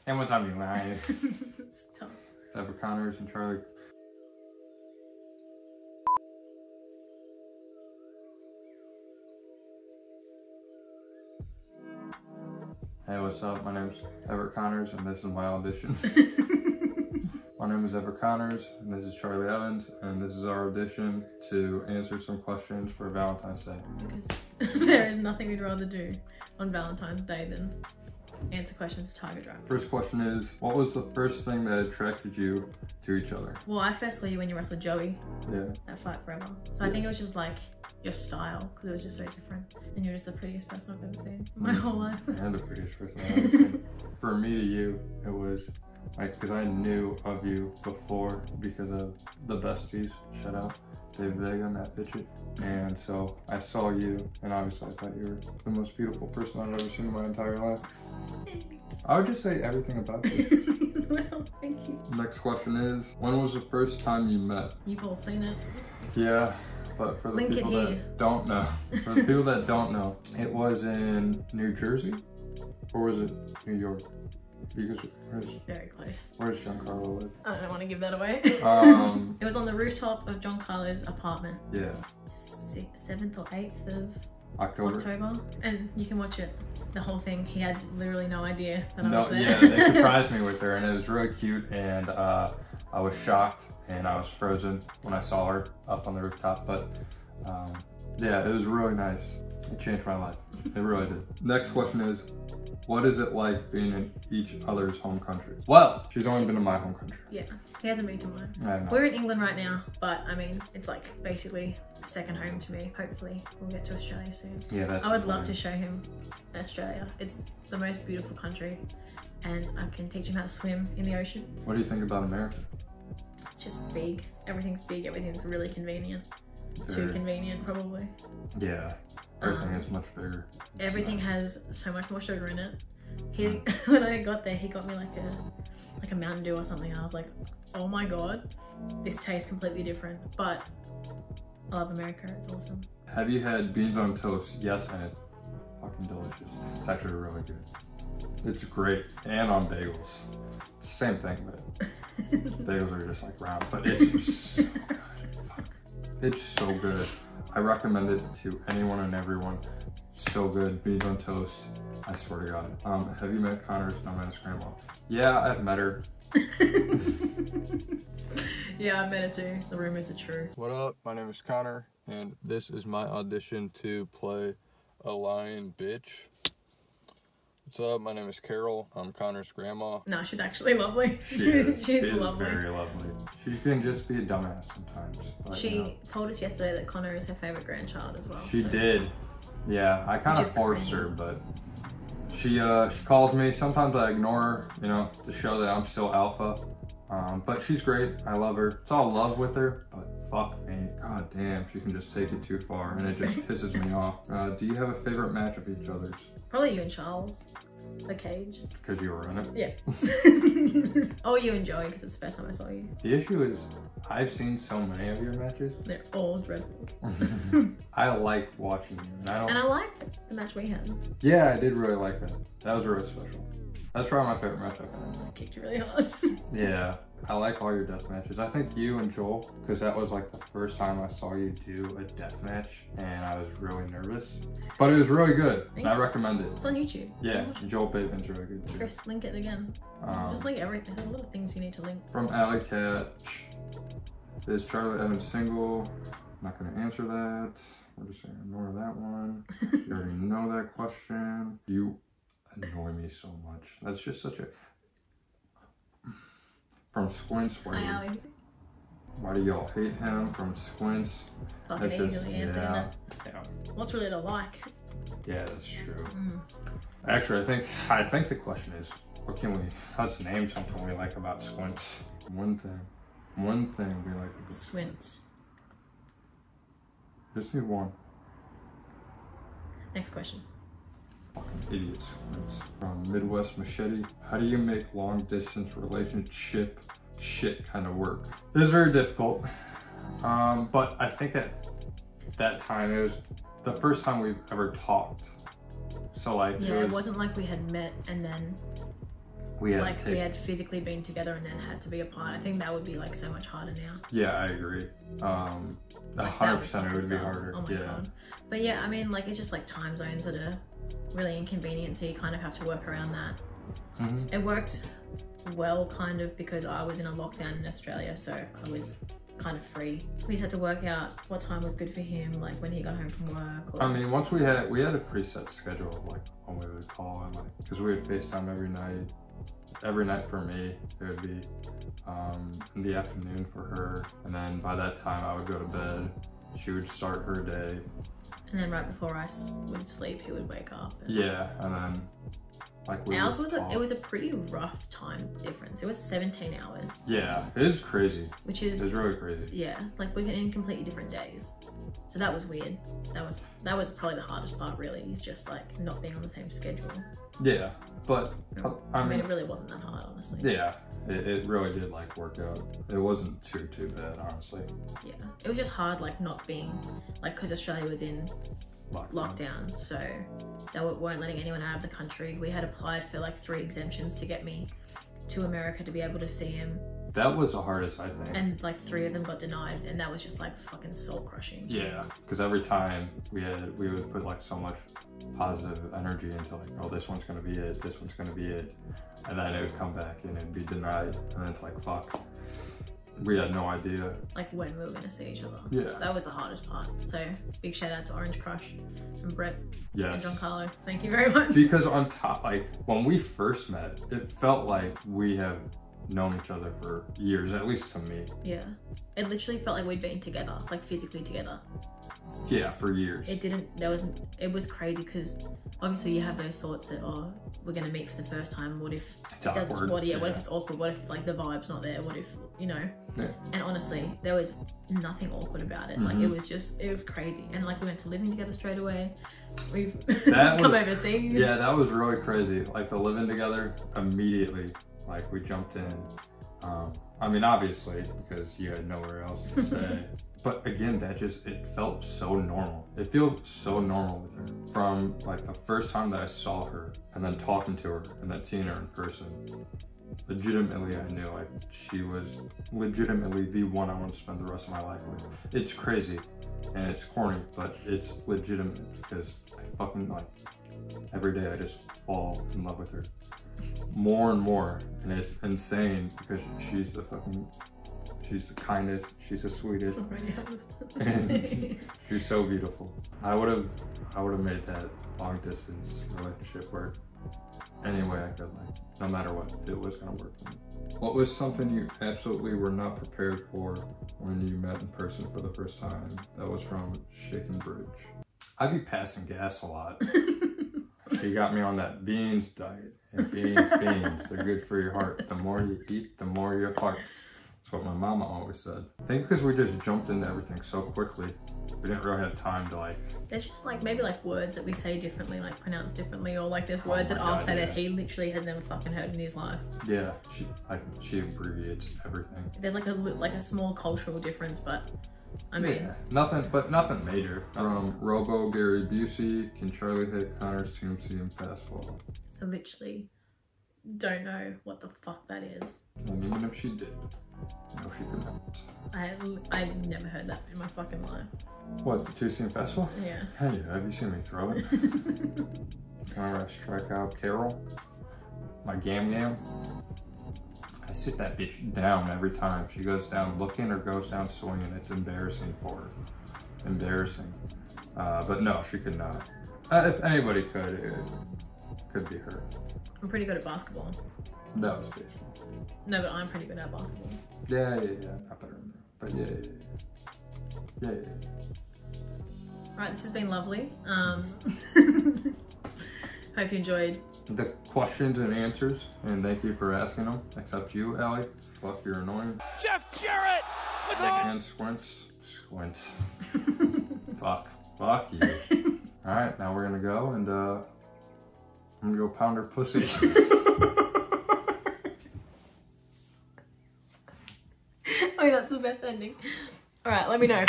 And what's up, you guys? It's tough. It's Everett Connors and Charlie. Hey, what's up? My name's Everett Connors and this is my audition. My name is Everett Connors and this is Charlie Evans and this is our audition to answer some questions for Valentine's Day. Because there is nothing we'd rather do on Valentine's Day than answer questions for Tiger Drive. First question is, what was the first thing that attracted you to each other? Well, I first saw you when you wrestled Joey Yeah. at Fight Forever. So I think it was just like your style, because it was just so different. And you're just the prettiest person I've ever seen in my whole life. And the prettiest person I've ever seen. For me to you, it was like, because I knew of you before because of the besties, shout out Dave Vega, Matt Fitchett. And so I saw you and obviously I thought you were the most beautiful person I've ever seen in my entire life. I would just say everything about you. Well, thank you. Next question is, when was the first time you met? You've all seen it. Yeah, but for the Link it people here. that don't know, for the people that don't know, it was in New Jersey or was it New York? Because Very close. where's Giancarlo live? I don't want to give that away. It was on the rooftop of John Carlo's apartment. Yeah, 7th or 8th of October. October. And you can watch it, the whole thing. He had literally no idea that I was there. Yeah, they surprised me with her and it was really cute and I was shocked and I was frozen when I saw her up on the rooftop. But yeah, it was really nice. It changed my life. It really did. Next question is, what is it like being in each other's home countries? Well, she's only been in my home country. Yeah, he hasn't been to mine. I have not. We're in England right now, but I mean, it's like basically second home to me. Hopefully we'll get to Australia soon. Yeah, that's I would love to show him Australia. It's the most beautiful country and I can teach him how to swim in the ocean. What do you think about America? It's just big. Everything's big. Everything's really convenient. Too Very. convenient, probably. Yeah, everything is much bigger. It's Everything nice. has so much more sugar in it. He, when I got there, he got me like a Mountain Dew or something. And I was like, oh my God, this tastes completely different. But I love America, it's awesome. Have you had beans on toast? Yes, and it's fucking delicious. It's actually really good. It's great, and on bagels. Same thing, but bagels are just like round, but it's just so good. Fuck. It's so good. I recommend it to anyone and everyone. So good, beans on toast. I swear to God. Have you met Connor's dumbass grandma? Yeah, I've met her. Yeah, I met it too. The rumors are true. What up? My name is Connor, and this is my audition to play a lion bitch. What's up? My name is Carol. I'm Connor's grandma. No, she's actually lovely. She is. She's She is lovely. very lovely. She can just be a dumbass sometimes. But, She you know. told us yesterday that Connor is her favorite grandchild as well. She so. did. Yeah, I kind Which of is forced crazy. her, but she calls me. Sometimes I ignore her, you know, to show that I'm still alpha. But she's great. I love her. It's all love with her, but fuck me. God damn, she can just take it too far, and it just pisses me off. Do you have a favorite match of each other's? Probably you and Charles. The cage. Because you were in it. Yeah. Oh, you and Joey, because it's the first time I saw you. The issue is, I've seen so many of your matches. They're all dreadful. I like watching you, and I don't. And I liked the match we had. Yeah, I did really like that. That was really special. That's probably my favorite match I've had. I kicked you really hard. Yeah, I like all your death matches. I think you and Joel, because that was like the first time I saw you do a death match, and I was really nervous. But it was really good, and I recommend it. It's on YouTube. Yeah, Joel Bateman's really good too. Chris, link it again. Just link everything. There's a lot of things you need to link. From Alley Cat, is Charlie Evans single? Not gonna answer that. We're just gonna ignore that one. You already know that question. You annoy me so much. That's just such a... From Squints, Hi, Ali. why do y'all hate him? From Squints. Fucking That's just, easily answered yeah, it. yeah. What's really to like? Yeah, that's true. Actually, I think the question is, let's name something we like about Squints. One thing we like about Squints. Just need one. Next question. Fucking idiot Squints. From Midwest Machete, how do you make long distance relationship shit kind of work? It was very difficult, but I think at that time it was the first time we've ever talked. So like, Yeah, it wasn't like we had met and then we had we had physically been together and then had to be apart. I think that would be like so much harder now. Yeah, I agree. 100% it would be harder. Oh my god. But yeah, I mean, like, it's just like time zones that are really inconvenient, so you kind of have to work around that. It worked well, kind of, because I was in a lockdown in Australia, so I was kind of free. We just had to work out what time was good for him, like when he got home from work. Or... I mean, once we had a preset schedule of like when we would call and like, because we would FaceTime every night. Every night for me, it would be in the afternoon for her, and then by that time I would go to bed. She would start her day, and then right before I would sleep, he would wake up. Yeah, and then like ours was it was a pretty rough time difference. It was 17 hours. Yeah, it is crazy. Which is it's really crazy. Yeah, like we're in completely different days, so that was weird. That was probably the hardest part. Really, is just like not being on the same schedule. Yeah, but I mean, it really wasn't that hard, honestly. Yeah, it really did like work out. It wasn't too bad, honestly. Yeah, it was just hard, like not being like, because Australia was in lockdown, so they weren't letting anyone out of the country. We had applied for like 3 exemptions to get me to America to be able to see him. That was the hardest, I think. And like 3 of them got denied, and that was just like fucking soul crushing. Yeah, because every time we would put like so much positive energy into like, oh, this one's gonna be it, this one's gonna be it, and then it would come back and it'd be denied, and then it's like, fuck. We had no idea. Like when we were gonna see each other. Yeah. That was the hardest part. So big shout out to Orange Crush and Brett and Giancarlo. Thank you very much. Because on top, like when we first met, it felt like we have known each other for years, at least to me. Yeah. It literally felt like we'd been together, like physically together. Yeah, for years. It was crazy because obviously you have those thoughts that, oh, we're gonna meet for the first time. What if it doesn't? What if it's awkward? What if like the vibe's not there? What if, you know? Yeah. And honestly, there was nothing awkward about it. Like it was crazy. And like we went to living together straight away. We've come overseas. Yeah, that was really crazy. Like the living together immediately. Like we jumped in. I mean, obviously, because you had nowhere else to stay. But again, it felt so normal. It feels so normal with her. From like the first time that I saw her and then talking to her and then seeing her in person, legitimately I knew like she was legitimately the one I want to spend the rest of my life with. It's crazy and it's corny, but it's legitimate because I fucking like every day I just fall in love with her more and more, and it's insane because she's the kindest, she's the sweetest, and she's so beautiful. I would have made that long distance relationship work any way I could, like no matter what, it was gonna work for me. What was something you absolutely were not prepared for when you met in person for the first time? That was from Shaken Bridge. I'd be passing gas a lot. He got me on that beans diet. And beans, they're good for your heart. The more you eat, the more you fart. That's what my mama always said. I think because we just jumped into everything so quickly, we didn't really have time to like... There's just like maybe like words that we say differently, like pronounced differently, or like there's words that I'll say that he literally has never fucking heard in his life. Yeah, she abbreviates everything. There's like a small cultural difference, but I mean... Yeah, nothing major. Robo, Gary Busey, can Charli hit Connor's TMC in fastball? I literally don't know what the fuck that is. And even if she did, no, she could not. I've never heard that in my fucking life. What, the 2-seam fastball? Yeah. Hell yeah, have you seen me throw it? Alright, strike out Carol. My Gam. I sit that bitch down every time. She goes down looking or goes down swinging. It's embarrassing for her. Embarrassing. But no, she could not. If anybody could, it could be her. I'm pretty good at basketball. That was baseball. No, but I'm pretty good at basketball. Yeah. Not better than that. But yeah. Alright, this has been lovely. Hope you enjoyed the questions and answers, and thank you for asking them. Except you, Allie. Fuck, you're annoying. Jeff Jarrett! And Squints. Fuck you. Alright, now we're gonna go and I'm gonna go pound her pussy. Oh, that's the best ending. Alright, let me know.